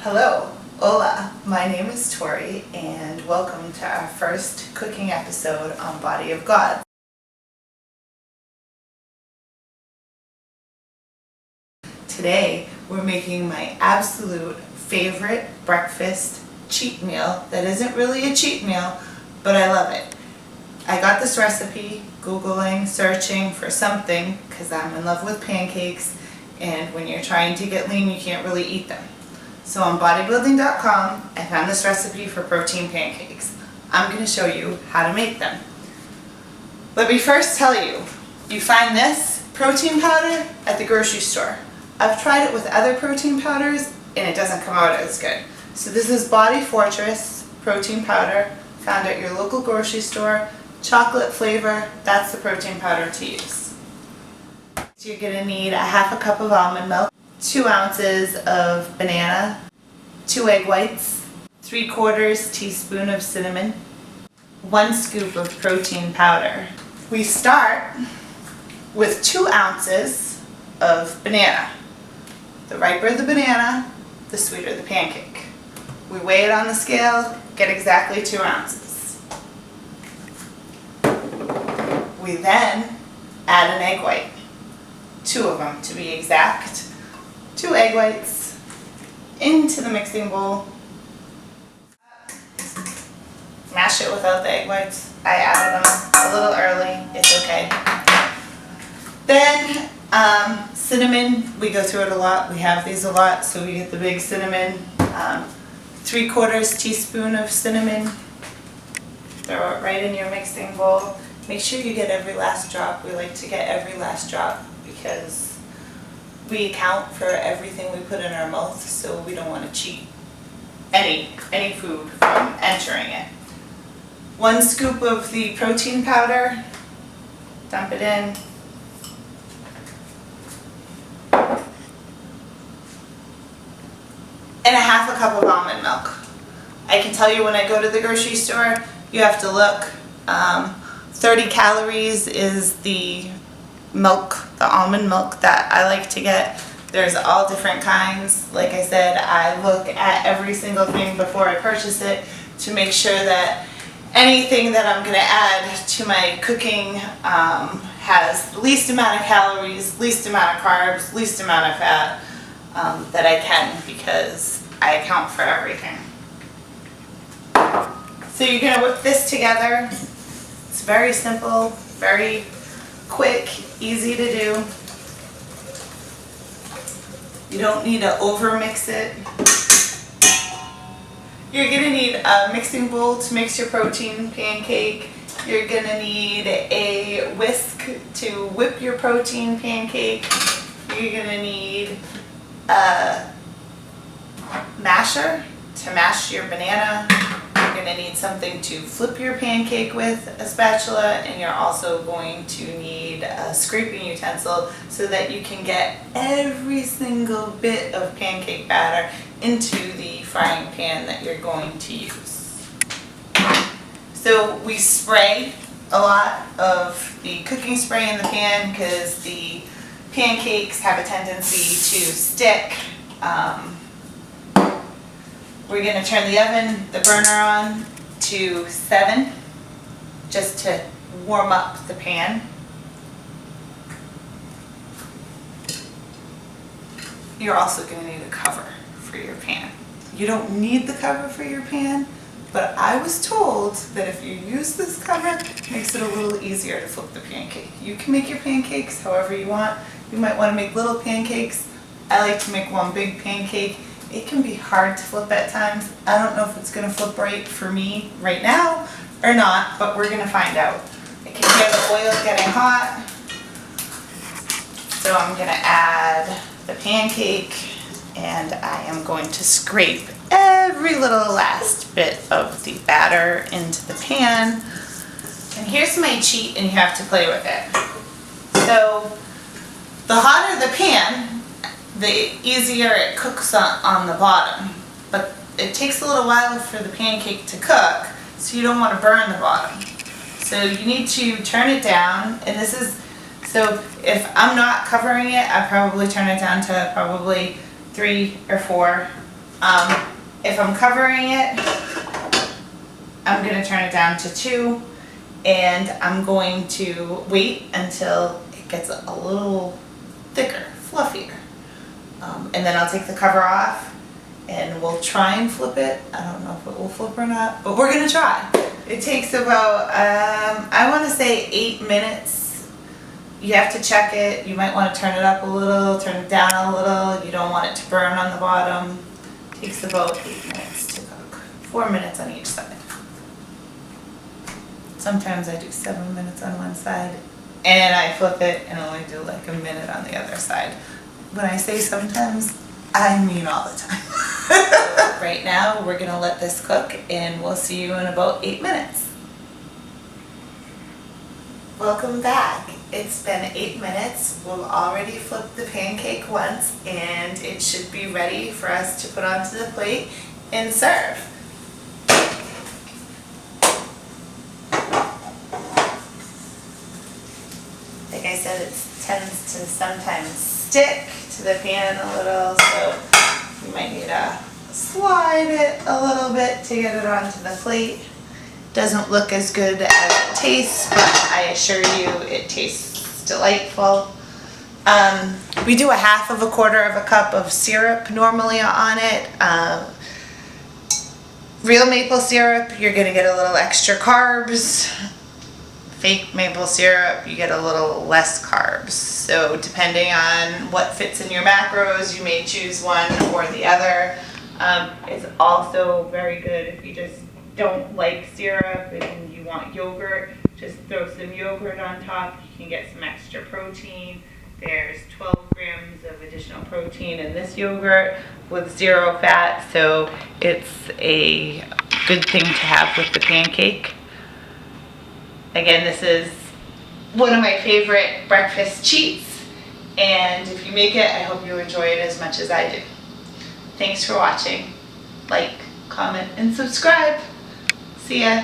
Hello, hola, my name is Tori and welcome to our first cooking episode on Body of God. Today we're making my absolute favorite breakfast cheat meal that isn't really a cheat meal, but I love it. I got this recipe Googling, searching for something because I'm in love with pancakes, and when you're trying to get lean you can't really eat them. So on bodybuilding.com I found this recipe for protein pancakes. I'm going to show you how to make them. Let me first tell you, you find this protein powder at the grocery store. I've tried it with other protein powders and it doesn't come out as good. So this is Body Fortress protein powder, found at your local grocery store. Chocolate flavor, that's the protein powder to use. So you're going to need a half a cup of almond milk, 2 ounces of banana, 2 egg whites, 3/4 teaspoon of cinnamon, 1 scoop of protein powder. We start with 2 ounces of banana. The riper the banana, the sweeter the pancake. We weigh it on the scale, get exactly 2 ounces. We then add an egg white, 2 of them to be exact. 2 egg whites into the mixing bowl. Mash it without the egg whites. I added them a little early, it's okay. Then cinnamon, we go through it a lot, we have these a lot, so we get the big cinnamon. 3/4 teaspoon of cinnamon. Throw it right in your mixing bowl. Make sure you get every last drop. We like to get every last drop because we account for everything we put in our mouth, so we don't want to cheat any food from entering it. 1 scoop of the protein powder, dump it in. And a half a cup of almond milk. I can tell you when I go to the grocery store, you have to look. 30 calories is the milk, the almond milk that I like to get. There's all different kinds. Like I said, I look at every single thing before I purchase it to make sure that anything that I'm going to add to my cooking has the least amount of calories, least amount of carbs, least amount of fat that I can, because I account for everything. So you're going to whip this together. It's very simple, very quick, easy to do. You don't need to over mix it. You're going to need a mixing bowl to mix your protein pancake. You're going to need a whisk to whip your protein pancake. You're going to need a masher to mash your banana. You're going to need something to flip your pancake with, a spatula, and you're also going to need a scraping utensil so that you can get every single bit of pancake batter into the frying pan that you're going to use. So we spray a lot of the cooking spray in the pan because the pancakes have a tendency to stick. We're going to turn the oven, the burner on to 7 just to warm up the pan. You're also going to need a cover for your pan. You don't need the cover for your pan, but I was told that if you use this cover, it makes it a little easier to flip the pancake. You can make your pancakes however you want. You might want to make little pancakes. I like to make one big pancake. It can be hard to flip at times. I don't know if it's going to flip right for me right now or not, but we're going to find out. I can hear the oil getting hot. So I'm going to add the pancake and I am going to scrape every little last bit of the batter into the pan. And here's my cheat and you have to play with it. So the hotter the pan, the easier it cooks on the bottom, but it takes a little while for the pancake to cook, so you don't want to burn the bottom. So you need to turn it down, and this is, so if I'm not covering it, I probably turn it down to probably 3 or 4 If I'm covering it, I'm going to turn it down to 2, and I'm going to wait until it gets a little thicker, fluffier. And then I'll take the cover off and we'll try and flip it. I don't know if it will flip or not, but we're going to try. It takes about, I want to say 8 minutes. You have to check it. You might want to turn it up a little, turn it down a little. You don't want it to burn on the bottom. It takes about 8 minutes to cook. 4 minutes on each side. Sometimes I do 7 minutes on one side and I flip it and only do like a minute on the other side. When I say sometimes, I mean all the time. Right now, we're gonna let this cook and we'll see you in about 8 minutes. Welcome back. It's been 8 minutes. We've already flipped the pancake once and it should be ready for us to put onto the plate and serve. Like I said, it tends to sometimes stick to the pan a little, so you might need to slide it a little bit to get it onto the plate. Doesn't look as good as it tastes, but I assure you it tastes delightful. We do a 1/2 cup of syrup normally on it. Real maple syrup, you're gonna get a little extra carbs. Fake maple syrup, you get a little less carbs. So depending on what fits in your macros, you may choose one or the other. It's also very good if you just don't like syrup and you want yogurt, just throw some yogurt on top. You can get some extra protein. There's 12 grams of additional protein in this yogurt with 0 fat, so it's a good thing to have with the pancake. Again, this is one of my favorite breakfast cheats, and if you make it, I hope you enjoy it as much as I do. Thanks for watching. Like, comment, and subscribe. See ya.